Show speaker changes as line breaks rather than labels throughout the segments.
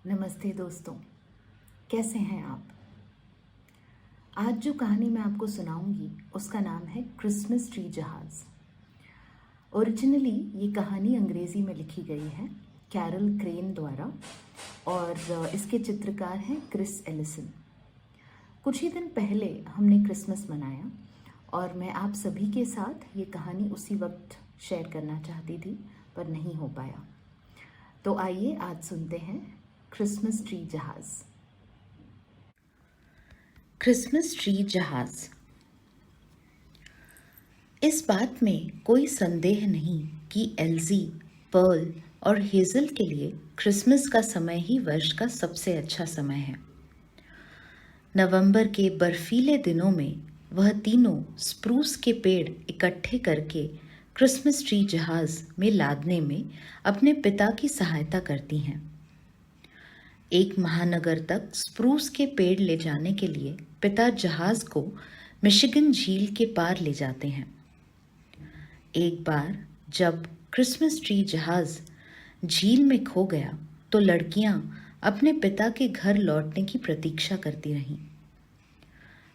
नमस्ते दोस्तों, कैसे हैं आप। आज जो कहानी मैं आपको सुनाऊंगी उसका नाम है क्रिसमस ट्री जहाज़। ओरिजिनली ये कहानी अंग्रेज़ी में लिखी गई है कैरल क्रेन द्वारा और इसके चित्रकार हैं क्रिस एलिसन। कुछ ही दिन पहले हमने क्रिसमस मनाया और मैं आप सभी के साथ ये कहानी उसी वक्त शेयर करना चाहती थी पर नहीं हो पाया। तो आइए आज सुनते हैं क्रिसमस ट्री जहाज़। क्रिसमस ट्री जहाज़। इस बात में कोई संदेह नहीं कि एल्जी, पर्ल और हेज़ल के लिए क्रिसमस का समय ही वर्ष का सबसे अच्छा समय है। नवंबर के बर्फीले दिनों में वह तीनों स्प्रूस के पेड़ इकट्ठे करके क्रिसमस ट्री जहाज़ में लादने में अपने पिता की सहायता करती हैं। एक महानगर तक स्प्रूस के पेड़ ले जाने के लिए पिता जहाज को मिशिगन झील के पार ले जाते हैं। एक बार जब क्रिसमस ट्री जहाज झील में खो गया तो लड़कियां अपने पिता के घर लौटने की प्रतीक्षा करती रहीं।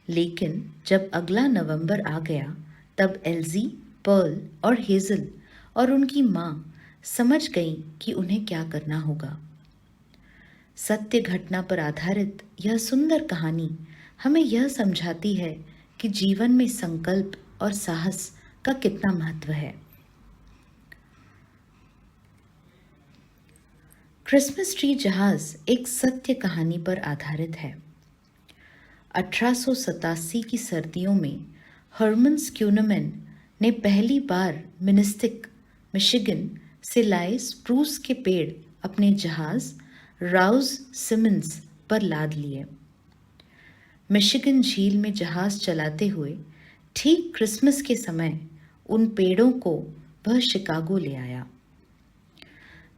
लेकिन जब अगला नवंबर आ गया तब एल्जी, पर्ल और हेज़ल और उनकी माँ समझ गईं कि उन्हें क्या करना होगा। सत्य घटना पर आधारित यह सुंदर कहानी हमें यह समझाती है कि जीवन में संकल्प और साहस का कितना महत्व है। क्रिसमस ट्री जहाज एक सत्य कहानी पर आधारित है। 1887 की सर्दियों में हर्मन स्क्यूनमैन ने पहली बार मिनिस्टिक, मिशिगन से लाए स्प्रूस के पेड़ अपने जहाज राउज सिमन्स पर लाद लिए। मिशिगन झील में जहाज चलाते हुए ठीक क्रिसमस के समय उन पेड़ों को वह शिकागो ले आया।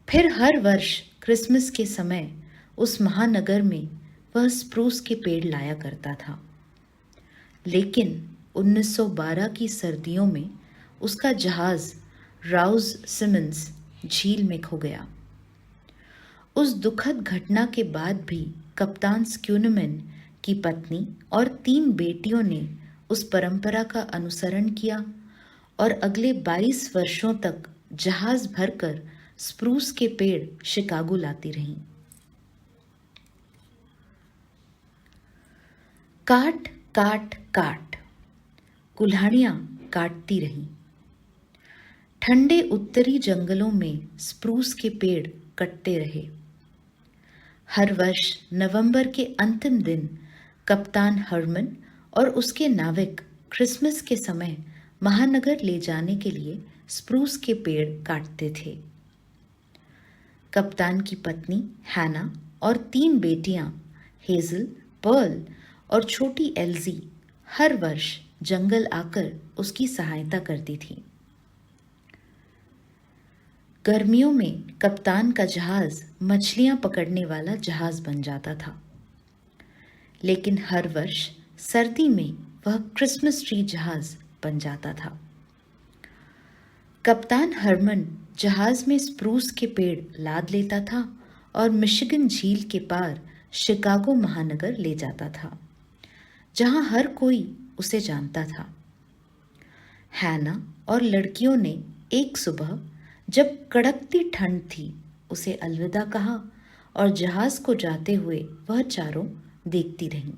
फिर हर वर्ष क्रिसमस के समय उस महानगर में वह स्प्रूस के पेड़ लाया करता था। लेकिन 1912 की सर्दियों में उसका जहाज राउज सिमन्स झील में खो गया। उस दुखद घटना के बाद भी कप्तान स्क्यूनमैन की पत्नी और 3 बेटियों ने उस परंपरा का अनुसरण किया और अगले 22 वर्षों तक जहाज भरकर स्प्रूस के पेड़ शिकागो लाती रहीं। काट काट काट कुल्हाड़ियां काटती रहीं। ठंडे उत्तरी जंगलों में स्प्रूस के पेड़ कटते रहे। हर वर्ष नवंबर के अंतिम दिन कप्तान हर्मन और उसके नाविक क्रिसमस के समय महानगर ले जाने के लिए स्प्रूस के पेड़ काटते थे। कप्तान की पत्नी हैना और 3 बेटियां हेज़ल, पर्ल और छोटी एल्जी हर वर्ष जंगल आकर उसकी सहायता करती थी। गर्मियों में कप्तान का जहाज मछलियां पकड़ने वाला जहाज बन जाता था। लेकिन हर वर्ष सर्दी में वह क्रिसमस ट्री जहाज बन जाता था। कप्तान हर्मन जहाज में स्प्रूस के पेड़ लाद लेता था और मिशिगन झील के पार शिकागो महानगर ले जाता था, जहां हर कोई उसे जानता था। हैना और लड़कियों ने एक सुबह जब कड़कती ठंड थी उसे अलविदा कहा और जहाज को जाते हुए वह चारों देखती रहीं।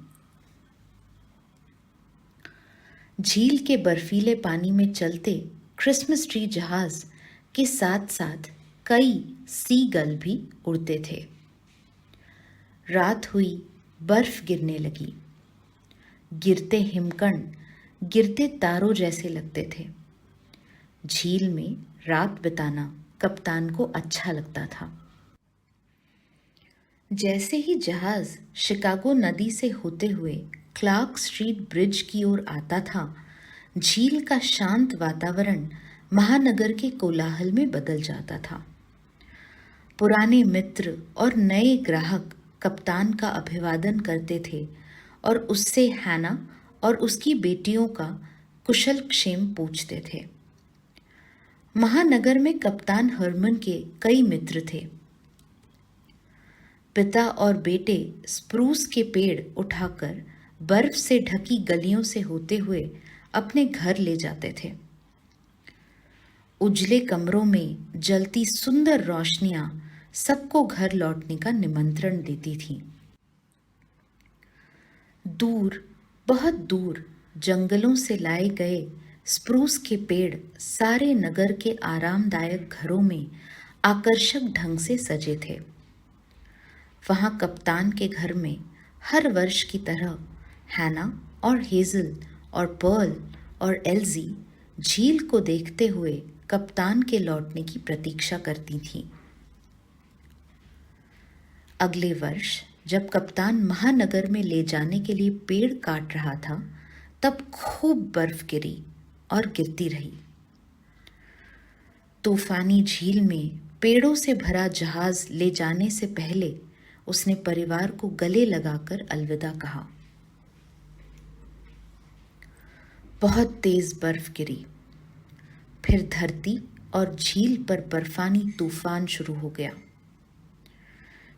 झील के बर्फीले पानी में चलते क्रिसमस ट्री जहाज के साथ साथ कई सीगल भी उड़ते थे। रात हुई, बर्फ गिरने लगी। गिरते हिमकण गिरते तारों जैसे लगते थे। झील में रात बिताना कप्तान को अच्छा लगता था। जैसे ही जहाज शिकागो नदी से होते हुए क्लार्क स्ट्रीट ब्रिज की ओर आता था, झील का शांत वातावरण महानगर के कोलाहल में बदल जाता था। पुराने मित्र और नए ग्राहक कप्तान का अभिवादन करते थे और उससे हैना और उसकी बेटियों का कुशल क्षेम पूछते थे। महानगर में कप्तान हर्मन के कई मित्र थे। पिता और बेटे स्प्रूस के पेड़ उठाकर बर्फ से ढकी गलियों से होते हुए अपने घर ले जाते थे। उजले कमरों में जलती सुंदर रोशनियां सबको घर लौटने का निमंत्रण देती थीं। दूर, बहुत दूर जंगलों से लाए गए स्प्रूस के पेड़ सारे नगर के आरामदायक घरों में आकर्षक ढंग से सजे थे। वहां कप्तान के घर में हर वर्ष की तरह हैना और हेजल और पर्ल और एल्जी झील को देखते हुए कप्तान के लौटने की प्रतीक्षा करती थीं। अगले वर्ष जब कप्तान महानगर में ले जाने के लिए पेड़ काट रहा था, तब खूब बर्फ गिरी और गिरती रही। तूफानी झील में पेड़ों से भरा जहाज ले जाने से पहले उसने परिवार को गले लगाकर अलविदा कहा। बहुत तेज बर्फ गिरी, फिर धरती और झील पर बर्फानी तूफान शुरू हो गया।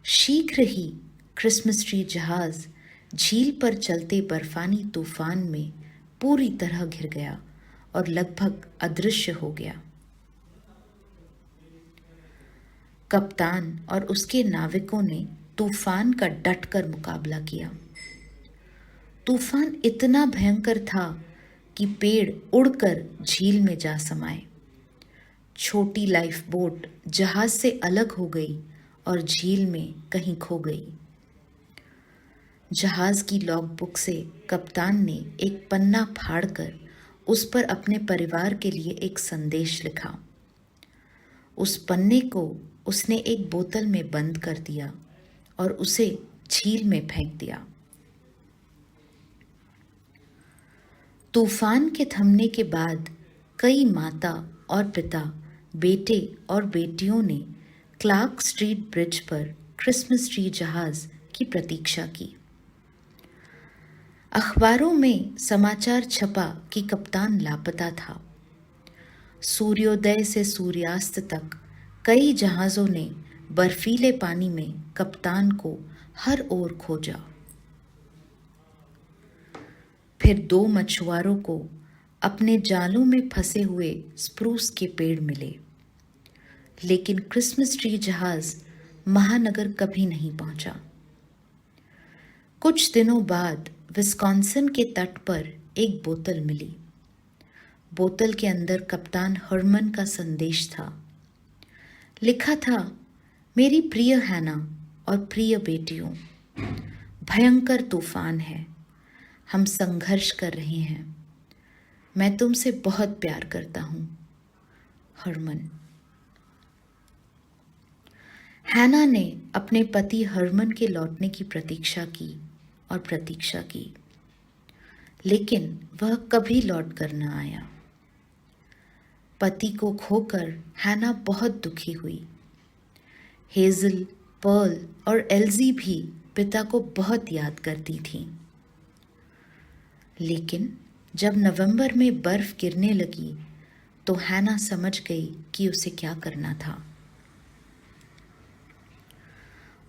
शीघ्र ही क्रिसमस ट्री जहाज झील पर चलते बर्फानी तूफान में पूरी तरह घिर गया और लगभग अदृश्य हो गया। कप्तान और उसके नाविकों ने तूफान का डटकर मुकाबला किया। तूफान इतना भयंकर था कि पेड़ उड़कर झील में जा समाये। छोटी लाइफ बोट जहाज से अलग हो गई और झील में कहीं खो गई। जहाज की लॉगबुक से कप्तान ने एक पन्ना फाड़कर उस पर अपने परिवार के लिए एक संदेश लिखा। उस पन्ने को उसने एक बोतल में बंद कर दिया और उसे झील में फेंक दिया। तूफान के थमने के बाद कई माता और पिता, बेटे और बेटियों ने क्लार्क स्ट्रीट ब्रिज पर क्रिसमस ट्री जहाज की प्रतीक्षा की। अखबारों में समाचार छपा कि कप्तान लापता था। सूर्योदय से सूर्यास्त तक कई जहाज़ों ने बर्फीले पानी में कप्तान को हर ओर खोजा। फिर 2 मछुआरों को अपने जालों में फंसे हुए स्प्रूस के पेड़ मिले, लेकिन क्रिसमस ट्री जहाज महानगर कभी नहीं पहुंचा। कुछ दिनों बाद विस्कॉन्सिन के तट पर एक बोतल मिली। बोतल के अंदर कप्तान हर्मन का संदेश था। लिखा था, मेरी प्रिय हैना और प्रिय बेटियों, भयंकर तूफान है। हम संघर्ष कर रहे हैं। मैं तुमसे बहुत प्यार करता हूं, हर्मन। हैना ने अपने पति हर्मन के लौटने की प्रतीक्षा की और प्रतीक्षा की, लेकिन वह कभी लौट कर न आया। पति को खोकर हैना बहुत दुखी हुई। हेजल, पर्ल और एल्जी भी पिता को बहुत याद करती थीं। लेकिन जब नवंबर में बर्फ गिरने लगी तो हैना समझ गई कि उसे क्या करना था।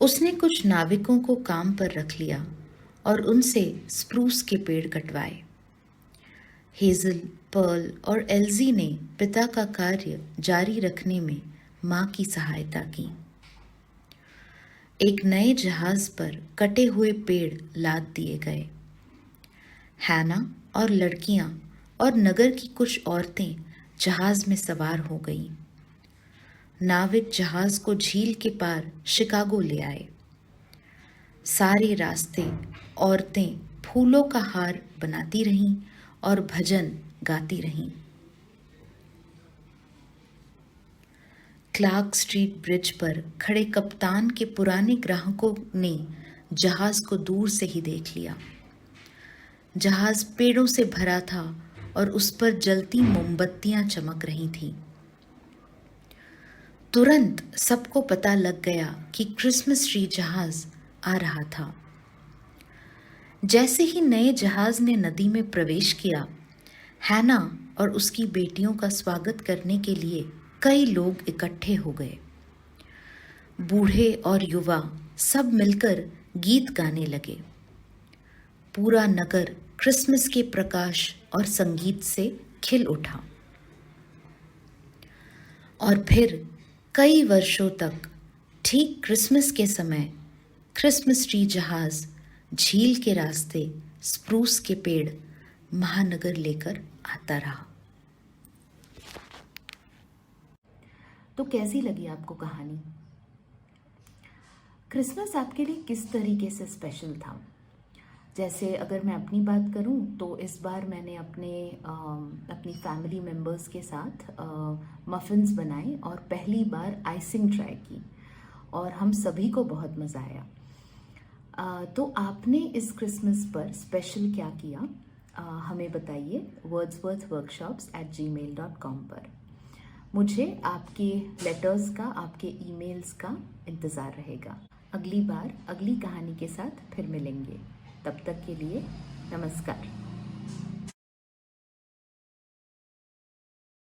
उसने कुछ नाविकों को काम पर रख लिया और उनसे स्प्रूस के पेड़ कटवाए। हेजल, पर्ल और एल्जी ने पिता का कार्य जारी रखने में मां की सहायता की। एक नए जहाज पर कटे हुए पेड़ लाद दिए गए। हैना और लड़कियां और नगर की कुछ औरतें जहाज में सवार हो गईं। नाविक जहाज को झील के पार शिकागो ले आए। सारे रास्ते औरतें फूलों का हार बनाती रहीं और भजन गाती रहीं। क्लार्क स्ट्रीट ब्रिज पर खड़े कप्तान के पुराने ग्राहकों ने जहाज को दूर से ही देख लिया। जहाज पेड़ों से भरा था और उस पर जलती मोमबत्तियां चमक रही थीं। तुरंत सबको पता लग गया कि क्रिसमस ट्री जहाज आ रहा था। जैसे ही नए जहाज ने नदी में प्रवेश किया, हैना और उसकी बेटियों का स्वागत करने के लिए कई लोग इकट्ठे हो गए। बूढ़े और युवा सब मिलकर गीत गाने लगे। पूरा नगर क्रिसमस के प्रकाश और संगीत से खिल उठा। और फिर कई वर्षों तक ठीक क्रिसमस के समय क्रिसमस ट्री जहाज झील के रास्ते स्प्रूस के पेड़ महानगर लेकर आता रहा। तो कैसी लगी आपको कहानी? क्रिसमस आपके लिए किस तरीके से स्पेशल था? जैसे अगर मैं अपनी बात करूं तो इस बार मैंने अपनी फैमिली मेम्बर्स के साथ मफ़िन्स बनाए और पहली बार आइसिंग ट्राई की और हम सभी को बहुत मज़ा आया। तो आपने इस क्रिसमस पर स्पेशल क्या किया? हमें बताइए wordsworthworkshops@gmail.com पर। मुझे आपके लेटर्स का, आपके ईमेल्स का इंतज़ार रहेगा। अगली बार अगली कहानी के साथ फिर मिलेंगे। तब तक के लिए नमस्कार।